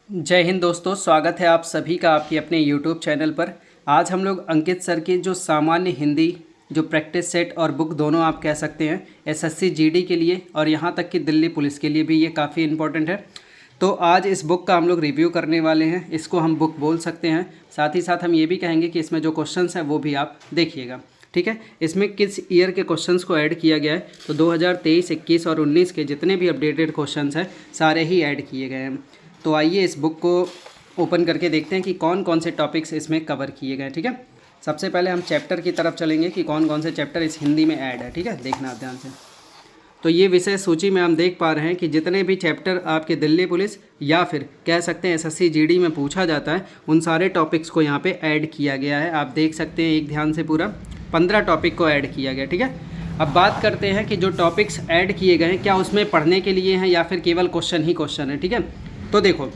जय हिंद दोस्तों, स्वागत है आप सभी का आपके अपने YouTube चैनल पर। आज हम लोग अंकित सर की जो सामान्य हिंदी जो प्रैक्टिस सेट और बुक दोनों आप कह सकते हैं एसएससी जीडी के लिए और यहाँ तक कि दिल्ली पुलिस के लिए भी ये काफ़ी इम्पोर्टेंट है। तो आज इस बुक का हम लोग रिव्यू करने वाले हैं। इसको हम बुक बोल सकते हैं। साथ ही साथ हम ये भी कहेंगे कि इसमें जो क्वेश्चंस हैं वो भी आप देखिएगा, ठीक है। इसमें किस ईयर के क्वेश्चंस को ऐड किया गया है, तो 2023, 21 और 19 के जितने भी अपडेटेड क्वेश्चंस हैं सारे ही ऐड किए गए हैं। तो आइए इस बुक को ओपन करके देखते हैं कि कौन कौन से टॉपिक्स इसमें कवर किए गए हैं, ठीक है। सबसे पहले हम चैप्टर की तरफ चलेंगे कि कौन कौन से चैप्टर इस हिंदी में ऐड है, ठीक है। देखना आप ध्यान से। तो ये विषय सूची में हम देख पा रहे हैं कि जितने भी चैप्टर आपके दिल्ली पुलिस या फिर कह सकते हैं एसएससी जीडी में पूछा जाता है उन सारे टॉपिक्स को यहाँ पे ऐड किया गया है। आप देख सकते हैं एक ध्यान से पूरा 15 टॉपिक को ऐड किया गया, ठीक है। अब बात करते हैं कि जो टॉपिक्स ऐड किए गए हैं क्या उसमें पढ़ने के लिए हैं या फिर केवल क्वेश्चन ही क्वेश्चन है, ठीक है। तो देखो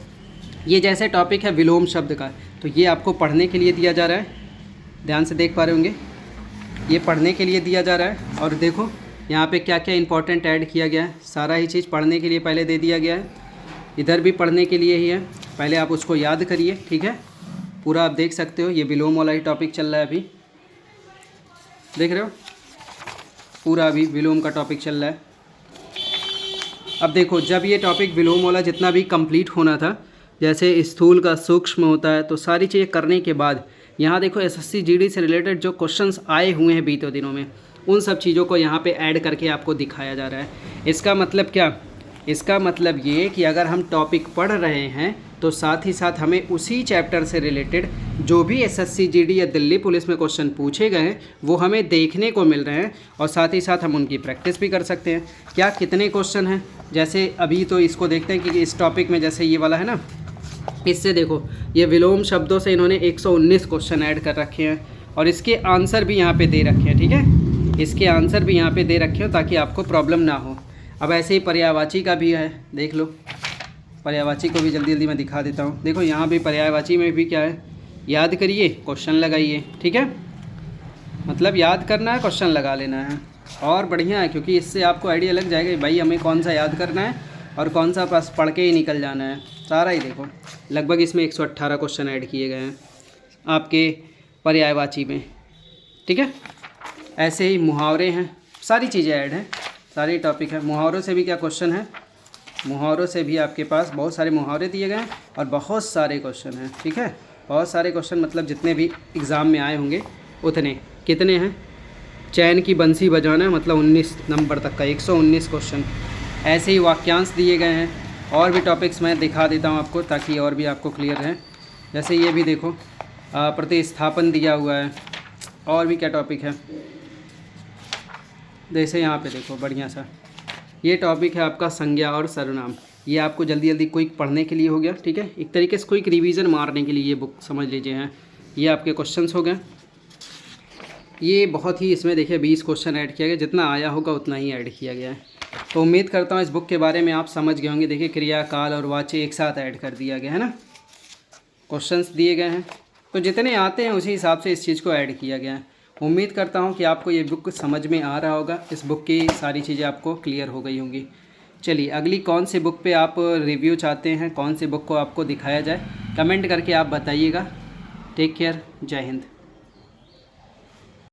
ये जैसे टॉपिक है विलोम शब्द का, तो ये आपको पढ़ने के लिए दिया जा रहा है। ध्यान से देख पा रहे होंगे, ये पढ़ने के लिए दिया जा रहा है। और देखो यहाँ पे क्या क्या इंपॉर्टेंट ऐड किया गया है, सारा ही चीज़ पढ़ने के लिए पहले दे दिया गया है। इधर भी पढ़ने के लिए ही है, पहले आप उसको याद करिए, ठीक है। पूरा आप देख सकते हो, ये विलोम वाला ही टॉपिक चल रहा है अभी, देख रहे हो, पूरा अभी विलोम का टॉपिक चल रहा है। अब देखो जब ये टॉपिक विलोम वाला जितना भी कंप्लीट होना था, जैसे स्थूल का सूक्ष्म होता है, तो सारी चीज़ें करने के बाद यहाँ देखो एसएससी जीडी से रिलेटेड जो क्वेश्चंस आए हुए हैं बीते दिनों में उन सब चीज़ों को यहाँ पे ऐड करके आपको दिखाया जा रहा है। इसका मतलब क्या, इसका मतलब ये कि अगर हम टॉपिक पढ़ रहे हैं तो साथ ही साथ हमें उसी चैप्टर से रिलेटेड जो भी एसएससी जीडी या दिल्ली पुलिस में क्वेश्चन पूछे गए हैं वो हमें देखने को मिल रहे हैं और साथ ही साथ हम उनकी प्रैक्टिस भी कर सकते हैं। क्या कितने क्वेश्चन हैं, जैसे अभी तो इसको देखते हैं कि इस टॉपिक में जैसे ये वाला है ना, इससे देखो ये विलोम शब्दों से इन्होंने 119 क्वेश्चन ऐड कर रखे हैं और इसके आंसर भी यहाँ पे दे रखे हैं, ठीक है। इसके आंसर भी यहाँ पे दे रखे हो ताकि आपको प्रॉब्लम ना हो। अब ऐसे ही पर्यायवाची का भी है, देख लो, पर्यायवाची को भी जल्दी जल्दी मैं दिखा देता हूँ। देखो यहाँ भी पर्यायवाची में भी क्या है, याद करिए क्वेश्चन लगाइए, ठीक है। मतलब याद करना है, क्वेश्चन लगा लेना है और बढ़िया है, क्योंकि इससे आपको आइडिया लग जाएगा कि भाई हमें कौन सा याद करना है और कौन सा बस पढ़ के ही निकल जाना है। सारा ही देखो लगभग इसमें 118 क्वेश्चन ऐड किए गए हैं आपके पर्यायवाची में, ठीक है। ऐसे ही मुहावरे हैं, सारी चीज़ें ऐड हैं, सारी टॉपिक है। मुहावरों से भी क्या क्वेश्चन है, मुहावरों से भी आपके पास बहुत सारे मुहावरे दिए गए हैं और बहुत सारे क्वेश्चन हैं, ठीक है। बहुत सारे क्वेश्चन मतलब जितने भी एग्ज़ाम में आए होंगे उतने। कितने हैं, चैन की बंसी बजाना मतलब 19 नंबर तक का 119 क्वेश्चन। ऐसे ही वाक्यांश दिए गए हैं और भी टॉपिक्स मैं दिखा देता हूँ आपको ताकि और भी आपको क्लियर रहे। जैसे ये भी देखो प्रतिस्थापन दिया हुआ है, और भी क्या टॉपिक है, जैसे यहाँ पे देखो बढ़िया सा ये टॉपिक है आपका संज्ञा और सर्वनाम। ये आपको जल्दी जल्दी क्विक पढ़ने के लिए हो गया, ठीक है। एक तरीके से क्विक रिवीजन मारने के लिए ये बुक समझ लीजिए हैं। ये आपके क्वेश्चंस हो गए। ये बहुत ही इसमें देखिए 20 क्वेश्चन ऐड किया गया, जितना आया होगा उतना ही ऐड किया गया है। तो उम्मीद करता हूँ इस बुक के बारे में आप समझ गए होंगे। देखिए क्रिया, काल और वाच्य एक साथ ऐड कर दिया गया है ना, क्वेश्चंस दिए गए हैं तो जितने आते हैं उसी हिसाब से इस चीज़ को ऐड किया गया है। उम्मीद करता हूँ कि आपको ये बुक समझ में आ रहा होगा, इस बुक की सारी चीज़ें आपको क्लियर हो गई होंगी। चलिए अगली कौन से बुक पे आप रिव्यू चाहते हैं, कौन से बुक को आपको दिखाया जाए, कमेंट करके आप बताइएगा। टेक केयर, जय हिंद।